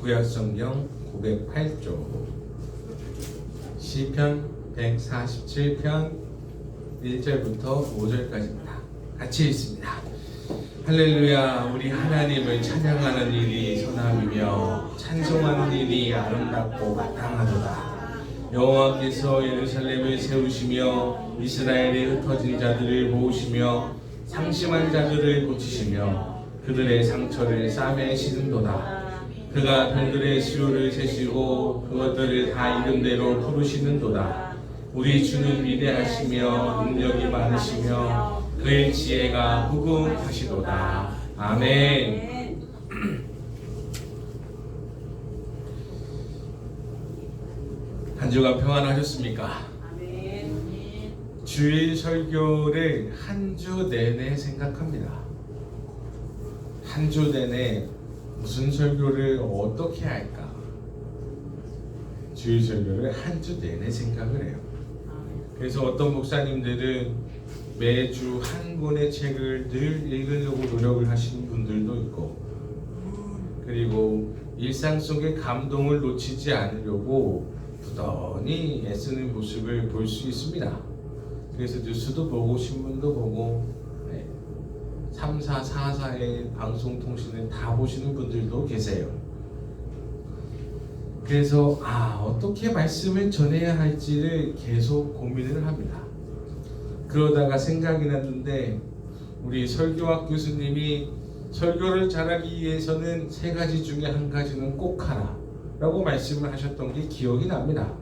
구약성경 908조 시편 147편 1절부터 5절까지입니다. 같이 읽습니다. 할렐루야. 우리 하나님을 찬양하는 일이 선함이며 찬송하는 일이 아름답고 마땅하도다. 여호와께서 예루살렘을 세우시며 이스라엘의 흩어진 자들을 모으시며 상심한 자들을 고치시며 그들의 상처를 쌈에 씻는도다. 그가 별들의 수요를 세시고 그것들을 다 이름대로 부르시는도다. 우리 주는 위대하시며 능력이 많으시며 그의 지혜가 무궁하시도다. 아멘. 한 주간 평안하셨습니까? 아멘. 주일 설교를 한 주 내내 생각합니다. 한 주 내내 무슨 설교를 어떻게 할까? 주일 설교를 한 주 내내 생각을 해요. 그래서 어떤 목사님들은 매주 한 권의 책을 늘 읽으려고 노력을 하시는 분들도 있고, 그리고 일상 속의 감동을 놓치지 않으려고 부단히 애쓰는 모습을 볼 수 있습니다. 그래서 뉴스도 보고 신문도 보고 3사, 4사의 방송통신을 다 보시는 분들도 계세요. 그래서 어떻게 말씀을 전해야 할지를 계속 고민을 합니다. 그러다가 생각이 났는데 우리 설교학 교수님이 설교를 잘하기 위해서는 세 가지 중에 한 가지는 꼭 하라 라고 말씀을 하셨던 게 기억이 납니다.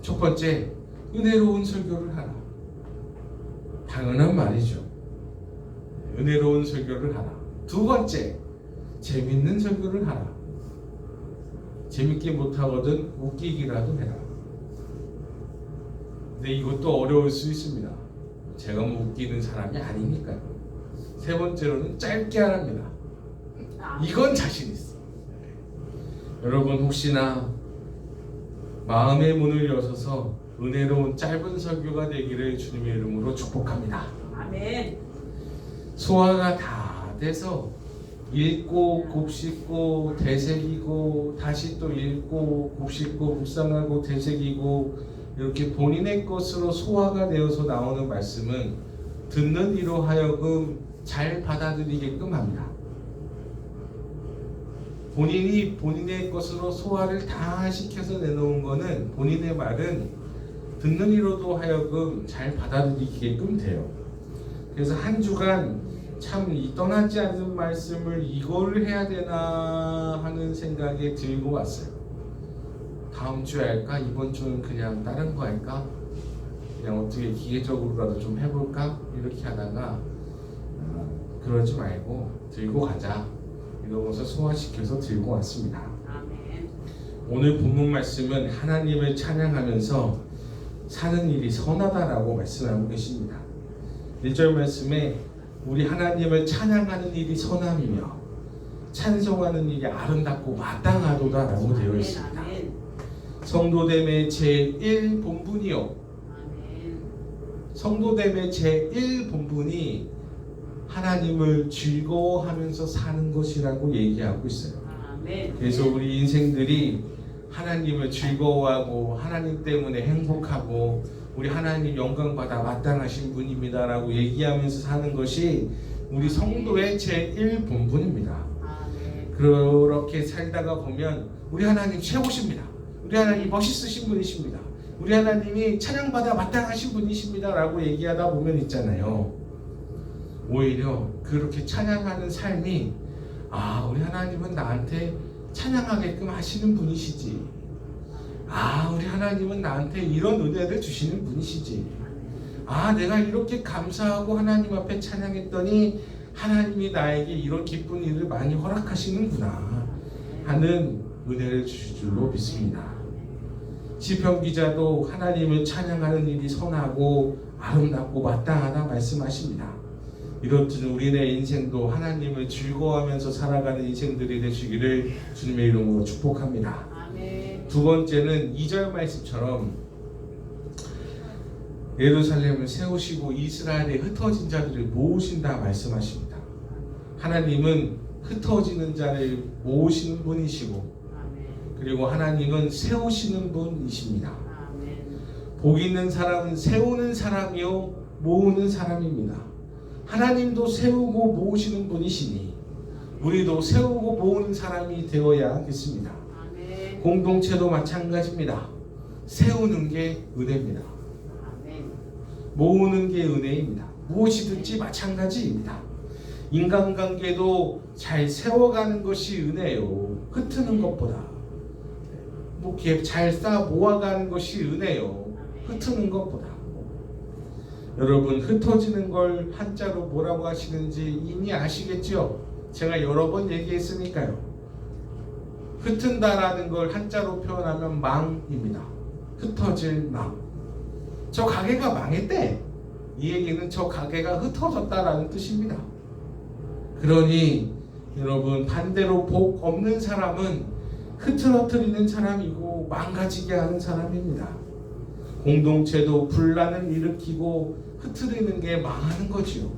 첫 번째, 은혜로운 설교를 하라. 당연한 말이죠. 은혜로운 설교를 하라. 두 번째, 재밌는 설교를 하라. 재밌게 못하거든 웃기기라도 해라. 근데 이것도 어려울 수 있습니다. 제가 뭐 웃기는 사람이 아니니까요. 세 번째로는 짧게 하랍니다. 이건 자신 있어. 여러분 혹시나 마음의 문을 여셔서 은혜로운 짧은 설교가 되기를 주님의 이름으로 축복합니다. 아멘. 소화가 다 돼서 읽고 곱씹고 되새기고 다시 또 읽고 곱씹고 묵상하고 되새기고 이렇게 본인의 것으로 소화가 되어서 나오는 말씀은 듣는 이로 하여금 잘 받아들이게끔 합니다. 본인이 본인의 것으로 소화를 다 시켜서 내놓은 거는 본인의 말은 듣는 이로도 하여금 잘 받아들이게끔 돼요. 그래서 한 주간 참 이 떠나지 않는 말씀을 이걸 해야 되나 하는 생각이 들고 왔어요. 다음 주에 할까? 이번 주는 그냥 다른 거 할까? 그냥 어떻게 기계적으로라도 좀 해볼까? 이렇게 하다가 그러지 말고 들고 가자 이러면서 소화시켜서 들고 왔습니다. 아멘. 오늘 본문 말씀은 하나님을 찬양하면서 사는 일이 선하다라고 말씀하고 계십니다. 1절 말씀에 우리 하나님을 찬양하는 일이 선함이며 찬송하는 일이 아름답고 마땅하도다 라고 되어 있습니다. 성도됨의 제1본분이요. 성도됨의 제1본분이 하나님을 즐거워하면서 사는 것이라고 얘기하고 있어요. 그래서 우리 인생들이 하나님을 즐거워하고 하나님 때문에 행복하고 우리 하나님 영광받아 마땅하신 분입니다 라고 얘기하면서 사는 것이 우리 성도의 제1본분입니다. 그렇게 살다가 보면 우리 하나님 최고십니다. 우리 하나님 멋있으신 분이십니다. 우리 하나님이 찬양받아 마땅하신 분이십니다 라고 얘기하다 보면 있잖아요. 오히려 그렇게 찬양하는 삶이 우리 하나님은 나한테 찬양하게끔 하시는 분이시지. 우리 하나님은 나한테 이런 은혜를 주시는 분이시지. 내가 이렇게 감사하고 하나님 앞에 찬양했더니 하나님이 나에게 이런 기쁜 일을 많이 허락하시는구나 하는 은혜를 주실 줄로 믿습니다. 시편 기자도 하나님을 찬양하는 일이 선하고 아름답고 마땅하다 말씀하십니다. 이렇듯 우리네 인생도 하나님을 즐거워하면서 살아가는 인생들이 되시기를 주님의 이름으로 축복합니다. 아멘. 두 번째는 2절 말씀처럼 예루살렘을 세우시고 이스라엘의 흩어진 자들을 모으신다 말씀하십니다. 하나님은 흩어지는 자를 모으시는 분이시고 그리고 하나님은 세우시는 분이십니다. 아멘. 복 있는 사람은 세우는 사람이요 모으는 사람입니다. 하나님도 세우고 모으시는 분이시니 우리도 세우고 모으는 사람이 되어야겠습니다. 아멘. 공동체도 마찬가지입니다. 세우는 게 은혜입니다. 아멘. 모으는 게 은혜입니다. 무엇이든지 마찬가지입니다. 인간관계도 잘 세워가는 것이 은혜요. 흩트는 것보다 뭐 이렇게 잘 쌓아 모아가는 것이 은혜요. 흩트는 것보다. 여러분 흩어지는 걸 한자로 뭐라고 하시는지 이미 아시겠죠? 제가 여러 번 얘기했으니까요. 흩은다라는 걸 한자로 표현하면 망입니다. 흩어질 망. 저 가게가 망했대. 이 얘기는 저 가게가 흩어졌다라는 뜻입니다. 그러니 여러분 반대로 복 없는 사람은 흐트러뜨리는 사람이고 망가지게 하는 사람입니다. 공동체도 분란을 일으키고 흐트리는 게 망하는 거지요.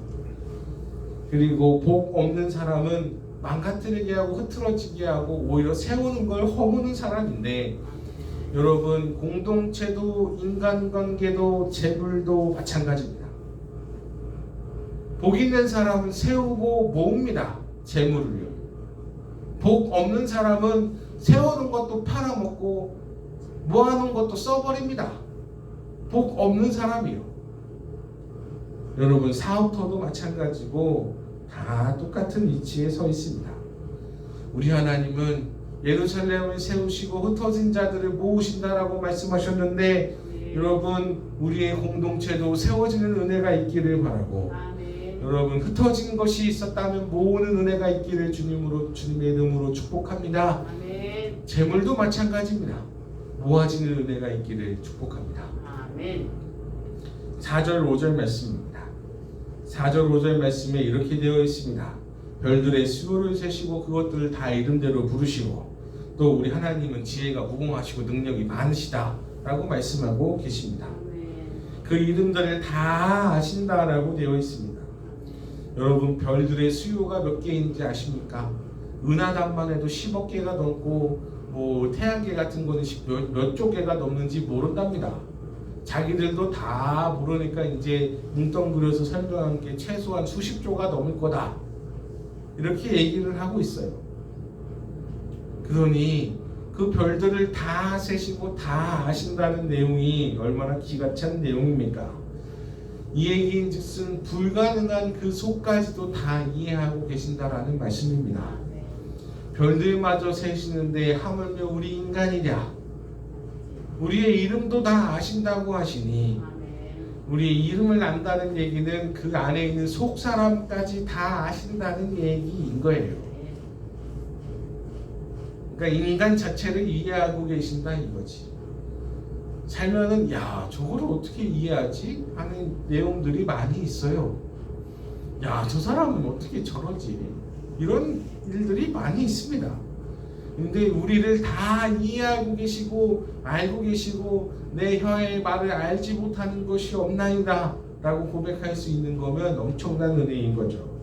그리고 복 없는 사람은 망가뜨리게 하고 흐트러지게 하고 오히려 세우는 걸 허무는 사람인데 여러분 공동체도 인간관계도 재물도 마찬가지입니다. 복 있는 사람은 세우고 모읍니다. 재물을요. 복 없는 사람은 세우는 것도 팔아먹고 모아놓은 것도 써버립니다. 복 없는 사람이요. 여러분 사업터도 마찬가지고 다 똑같은 위치에 서 있습니다. 우리 하나님은 예루살렘을 세우시고 흩어진 자들을 모으신다라고 말씀하셨는데 여러분 우리의 공동체도 세워지는 은혜가 있기를 바라고 아멘. 여러분 흩어진 것이 있었다면 모으는 은혜가 있기를 주님의 이름으로 축복합니다. 아멘. 재물도 마찬가지입니다. 모아지는 은혜가 있기를 축복합니다. 아멘. 4절 5절 말씀입니다. 4절 5절 말씀에 이렇게 되어 있습니다. 별들의 수요를 세시고 그것들을 다 이름대로 부르시고 또 우리 하나님은 지혜가 무궁하시고 능력이 많으시다 라고 말씀하고 계십니다. 아멘. 그 이름들을 다 아신다라고 되어 있습니다. 여러분 별들의 수요가 몇 개인지 아십니까? 은하단만 해도 10억 개가 넘고 뭐 태양계 같은 거는 몇 개가 넘는지 모른답니다. 자기들도 다 모르니까 이제 뭉뚱그려서 설명한 게 최소한 수십 조가 넘을 거다 이렇게 얘기를 하고 있어요. 그러니 그 별들을 다 세시고 다 아신다는 내용이 얼마나 기가 찬 내용입니까? 이 얘기인즉슨 불가능한 그 속까지도 다 이해하고 계신다라는 말씀입니다. 아멘. 별들마저 세시는데 하물며 우리 인간이랴 우리의 이름도 다 아신다고 하시니 아멘. 우리의 이름을 안다는 얘기는 그 안에 있는 속 사람까지 다 아신다는 얘기인 거예요. 그러니까 인간 자체를 이해하고 계신다 이거지. 살면은 야 저거를 어떻게 이해하지 하는 내용들이 많이 있어요. 야 저 사람은 어떻게 저러지 이런 일들이 많이 있습니다. 근데 우리를 다 이해하고 계시고 알고 계시고 내 혀의 말을 알지 못하는 것이 없나이다 라고 고백할 수 있는 거면 엄청난 은혜인 거죠.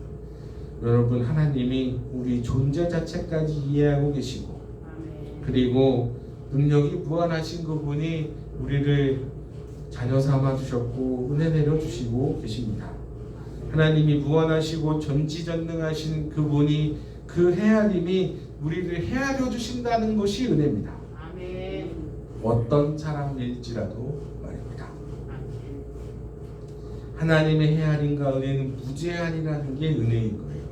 여러분 하나님이 우리 존재 자체까지 이해하고 계시고 아멘. 그리고 능력이 무한하신 그분이 우리를 자녀 삼아 주셨고 은혜 내려 주시고 계십니다. 하나님이 무한하시고 전지전능하신 그분이 그 헤아림이 우리를 헤아려 주신다는 것이 은혜입니다. 아멘. 어떤 사람일지라도 말입니다. 아멘. 하나님의 헤아림과 은혜는 무제한이라는 게 은혜인 거예요.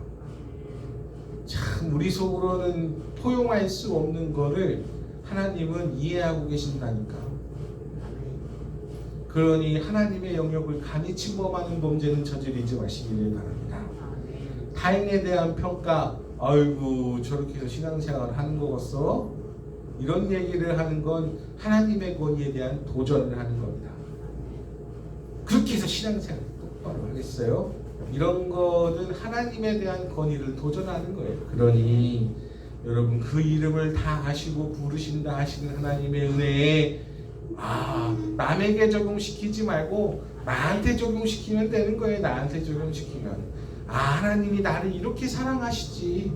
참 우리 속으로는 포용할 수 없는 거를 하나님은 이해하고 계신다니까. 그러니 하나님의 영역을 감히 침범하는 범죄는 저지르지 마시기를 바랍니다. 아멘. 타인에 대한 평가, 아이고 저렇게 해서 신앙생활을 하는 거겠어? 이런 얘기를 하는 건 하나님의 권위에 대한 도전을 하는 겁니다. 그렇게 해서 신앙생활을 똑바로 하겠어요? 이런 거는 하나님에 대한 권위를 도전하는 거예요. 그러니 여러분 그 이름을 다 아시고 부르신다 하시는 하나님의 은혜에 남에게 적용시키지 말고 나한테 적용시키면 되는 거예요. 나한테 적용시키면 하나님이 나를 이렇게 사랑하시지.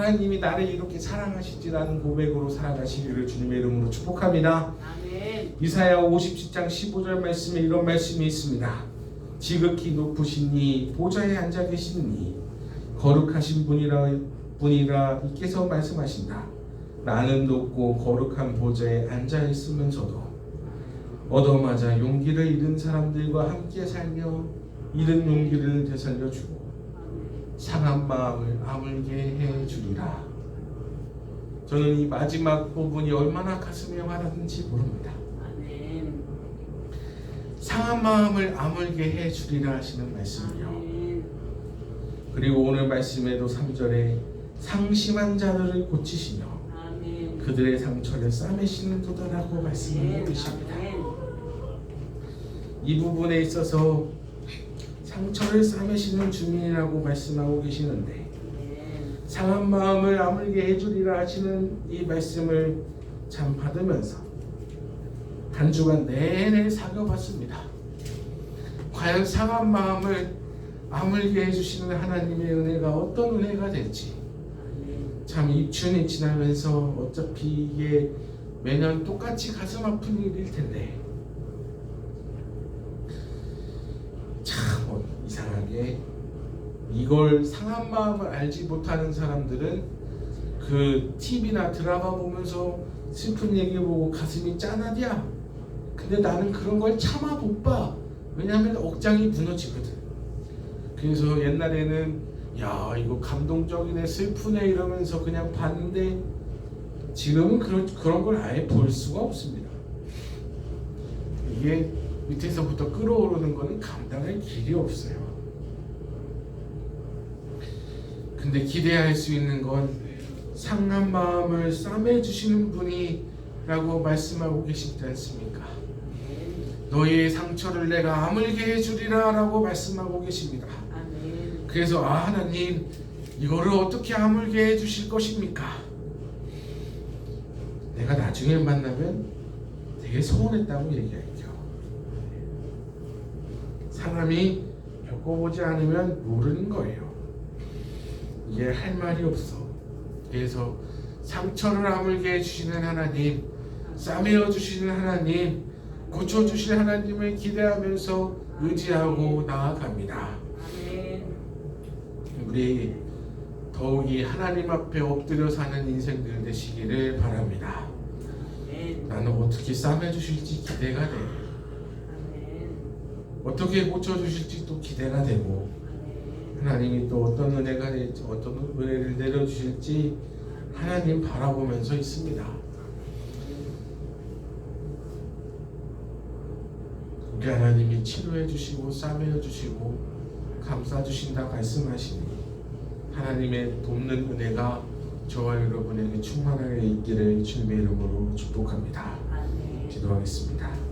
하나님이 나를 이렇게 사랑하시지라는 고백으로 살아가시기를 주님의 이름으로 축복합니다. 아멘. 이사야 57장 15절 말씀에 이런 말씀이 있습니다. 지극히 높으신 이 보좌에 앉아 계시니 거룩하신 분이라 이께서 말씀하신다. 나는 높고 거룩한 보좌에 앉아 있으면서도 얻어맞아 용기를 잃은 사람들과 함께 살며 잃은 용기를 되살려주고 상한 마음을 아물게 해주리라. 저는 이 마지막 부분이 얼마나 가슴에 와닿는지 모릅니다. 아멘. 상한 마음을 아물게 해주리라 하시는 말씀이요. 아멘. 그리고 오늘 말씀에도 3절에 상심한 자들을 고치시며 아멘. 그들의 상처를 싸매시는 도다라고 말씀하고 계십니다. 아멘. 이 부분에 있어서 상처를 싸매시는 주민이라고 말씀하고 계시는데 아멘. 상한 마음을 아물게 해주리라 하시는 이 말씀을 참 받으면서 한 주간 내내 살펴봤습니다. 과연 상한 마음을 아물게 해주시는 하나님의 은혜가 어떤 은혜가 될지 참 입춘이 지나면서 어차피 이게 매년 똑같이 가슴 아픈 일일 텐데 참 이상하게 이걸 상한 마음을 알지 못하는 사람들은 그 TV나 드라마 보면서 슬픈 얘기 보고 가슴이 짠하디야. 근데 나는 그런 걸 참아 못 봐. 왜냐하면 억장이 무너지거든. 그래서 옛날에는 야 이거 감동적이네 슬프네 이러면서 그냥 봤는데 지금은 그런 걸 아예 볼 수가 없습니다. 이게 밑에서부터 끌어오르는 거는 감당할 길이 없어요. 근데 기대할 수 있는 건 상한 마음을 싸매주시는 분이라고 말씀하고 계시지 않습니까? 너희의 상처를 내가 아물게 해주리라 라고 말씀하고 계십니다. 아멘. 그래서 하나님 이거를 어떻게 아물게 해주실 것입니까? 내가 나중에 만나면 되게 서운했다고 얘기할게요. 사람이 겪어보지 않으면 모르는 거예요. 이게 할 말이 없어. 그래서 상처를 아물게 해주시는 하나님, 싸매어 주시는 하나님, 고쳐주실 하나님을 기대하면서 의지하고 나아갑니다. 아멘. 우리 더욱이 하나님 앞에 엎드려 사는 인생들 되시기를 바랍니다. 아멘. 나는 어떻게 싸매 주실지 기대가 돼. 아멘. 어떻게 고쳐주실지 또 기대가 되고 하나님이 또 어떤 은혜가 될지 어떤 은혜를 내려주실지 하나님 바라보면서 있습니다. 우리 하나님이 치료해 주시고 싸매어 주시고 감싸 주신다 말씀하시니 하나님의 돕는 은혜가 저와 여러분에게 충만하게 있기를 주님의 이름으로 축복합니다. 아멘. 기도하겠습니다.